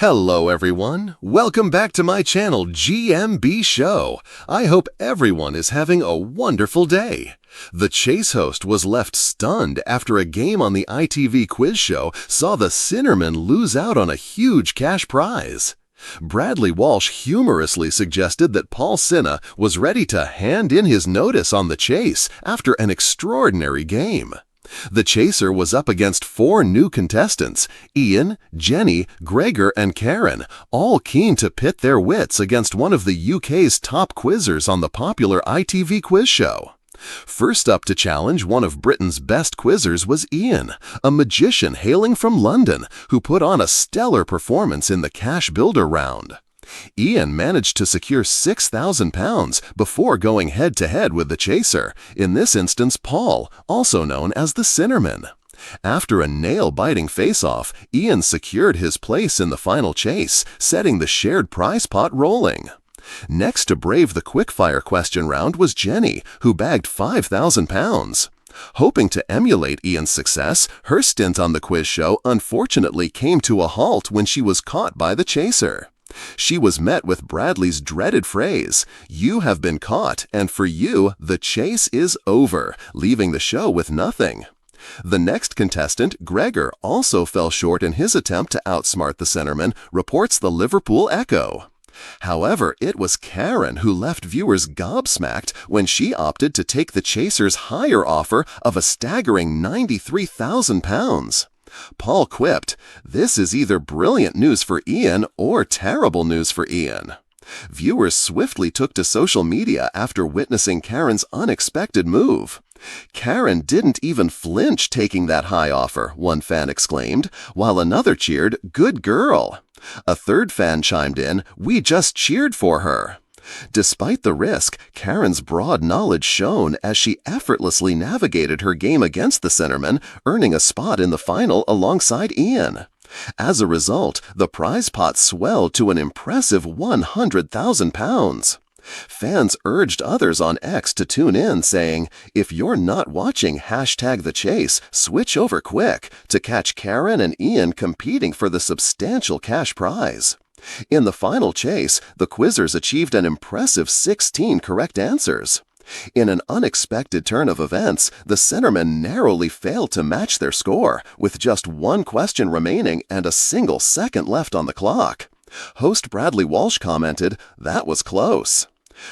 Hello everyone, welcome back to my channel GMB SHOW. I hope everyone is having a wonderful day. The Chase host was left stunned after a game on the ITV quiz show saw the Sinnerman lose out on a huge cash prize. Bradley Walsh humorously suggested that Paul Sinha was ready to hand in his notice on the Chase after an extraordinary game. The Chaser was up against 4 new contestants, Ian, Jenny, Gregor, and Karen, all keen to pit their wits against one of the UK's top quizzers on the popular ITV quiz show. First up to challenge one of Britain's best quizzers was Ian, a magician hailing from London who put on a stellar performance in the Cash Builder round. Ian managed to secure £6,000 before going head-to-head with the Chaser, in this instance Paul, also known as the Sinnerman. After a nail-biting face-off, Ian secured his place in the final chase, setting the shared prize pot rolling. Next to brave the quickfire question round was Jenny, who bagged £5,000. Hoping to emulate Ian's success, her stint on the quiz show unfortunately came to a halt when she was caught by the Chaser. She was met with Bradley's dreaded phrase, "You have been caught, and for you, the chase is over," leaving the show with nothing. The next contestant, Gregor, also fell short in his attempt to outsmart the Sinnerman, reports the Liverpool Echo. However, it was Karen who left viewers gobsmacked when she opted to take the Chaser's higher offer of a staggering £93,000. Paul quipped, "This is either brilliant news for Ian or terrible news for Ian." Viewers swiftly took to social media after witnessing Karen's unexpected move. "Karen didn't even flinch taking that high offer," one fan exclaimed, while another cheered, "Good girl." A third fan chimed in, "We just cheered for her." Despite the risk, Karen's broad knowledge shone as she effortlessly navigated her game against the Sinnerman, earning a spot in the final alongside Ian. As a result, the prize pot swelled to an impressive £100,000. Fans urged others on X to tune in, saying, "If you're not watching #The Chase, switch over quick" to catch Karen and Ian competing for the substantial cash prize. In the final chase, the quizzers achieved an impressive 16 correct answers. In an unexpected turn of events, the Sinnerman narrowly failed to match their score, with just one question remaining and a single second left on the clock. Host Bradley Walsh commented, "That was close."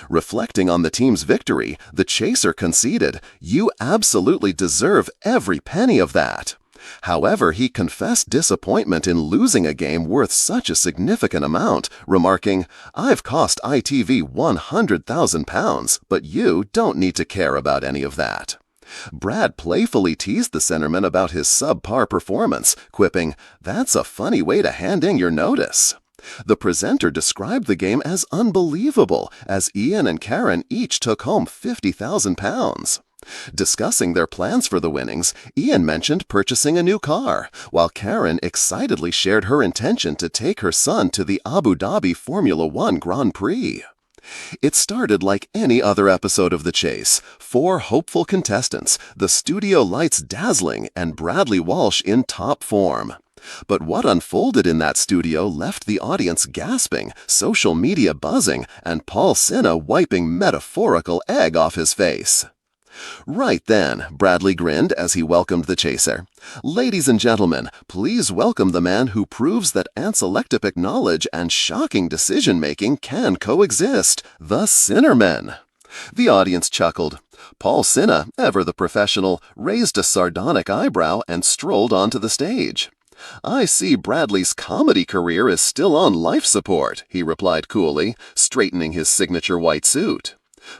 Reflecting on the team's victory, the Chaser conceded, "You absolutely deserve every penny of that." However, he confessed disappointment in losing a game worth such a significant amount, remarking, "I've cost ITV £100,000, but you don't need to care about any of that." Brad playfully teased the Sinnerman about his subpar performance, quipping, "That's a funny way to hand in your notice." The presenter described the game as unbelievable, as Ian and Karen each took home £50,000. Discussing their plans for the winnings, Ian mentioned purchasing a new car, while Karen excitedly shared her intention to take her son to the Abu Dhabi Formula One Grand Prix. It started like any other episode of The Chase. 4 hopeful contestants, the studio lights dazzling, and Bradley Walsh in top form. But what unfolded in that studio left the audience gasping, social media buzzing, and Paul Sinha wiping metaphorical egg off his face. "Right then," Bradley grinned as he welcomed the Chaser. "Ladies and gentlemen, please welcome the man who proves that anselectopic knowledge and shocking decision-making can coexist, the Sinnerman." The audience chuckled. Paul Sinha, ever the professional, raised a sardonic eyebrow and strolled onto the stage. "I see Bradley's comedy career is still on life support," he replied coolly, straightening his signature white suit.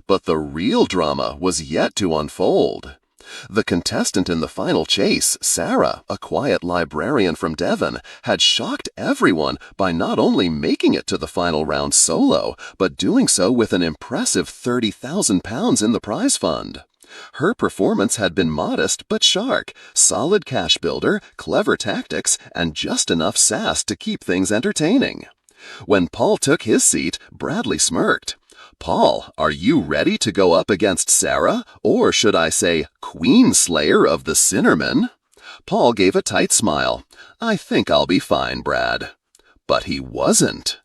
But the real drama was yet to unfold. The contestant in the final chase, Sarah, a quiet librarian from Devon, had shocked everyone by not only making it to the final round solo, but doing so with an impressive £30,000 in the prize fund. Her performance had been modest but sharp, solid cash builder, clever tactics, and just enough sass to keep things entertaining. When Paul took his seat, Bradley smirked. "Paul, are you ready to go up against Sarah, or should I say, Queen Slayer of the Sinnerman?" Paul gave a tight smile. "I think I'll be fine, Brad." But he wasn't.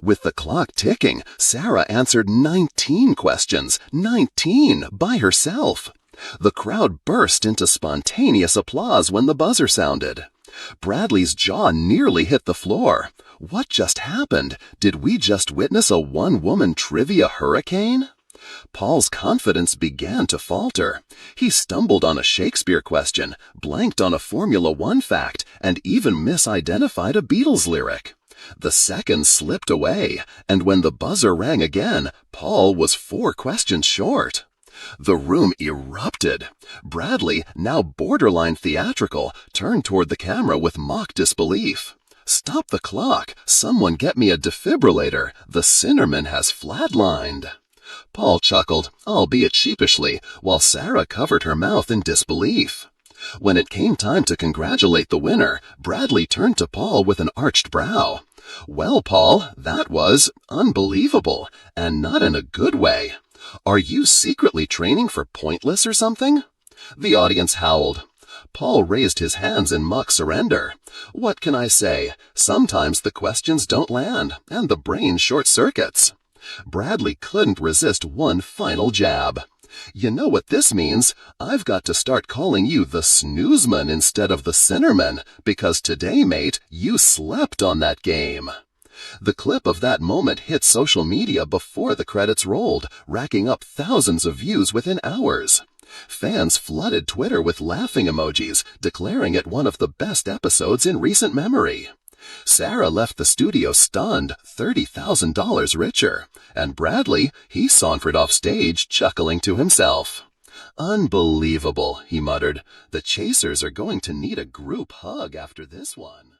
With the clock ticking, Sarah answered 19 questions, 19 by herself. The crowd burst into spontaneous applause when the buzzer sounded. Bradley's jaw nearly hit the floor. What just happened? Did we just witness a one-woman trivia hurricane? Paul's confidence began to falter. He stumbled on a Shakespeare question, blanked on a Formula One fact, and even misidentified a Beatles lyric. The seconds slipped away, and when the buzzer rang again, Paul was 4 questions short. The room erupted. Bradley, now borderline theatrical, turned toward the camera with mock disbelief. "Stop the clock! Someone get me a defibrillator! The Sinnerman has flatlined!" Paul chuckled, albeit sheepishly, while Sarah covered her mouth in disbelief. When it came time to congratulate the winner, Bradley turned to Paul with an arched brow. "Well, Paul, that was unbelievable, and not in a good way. Are you secretly training for Pointless or something?" The audience howled. Paul raised his hands in mock surrender. "What can I say? Sometimes the questions don't land, and the brain short-circuits." Bradley couldn't resist one final jab. "You know what this means? I've got to start calling you the Snoozman instead of the Sinnerman, because today, mate, you slept on that game." The clip of that moment hit social media before the credits rolled, racking up thousands of views within hours. Fans flooded Twitter with laughing emojis, declaring it one of the best episodes in recent memory. Sarah left the studio stunned, $30,000 richer, and Bradley, he sauntered off stage, chuckling to himself. "Unbelievable," he muttered. "The Chasers are going to need a group hug after this one."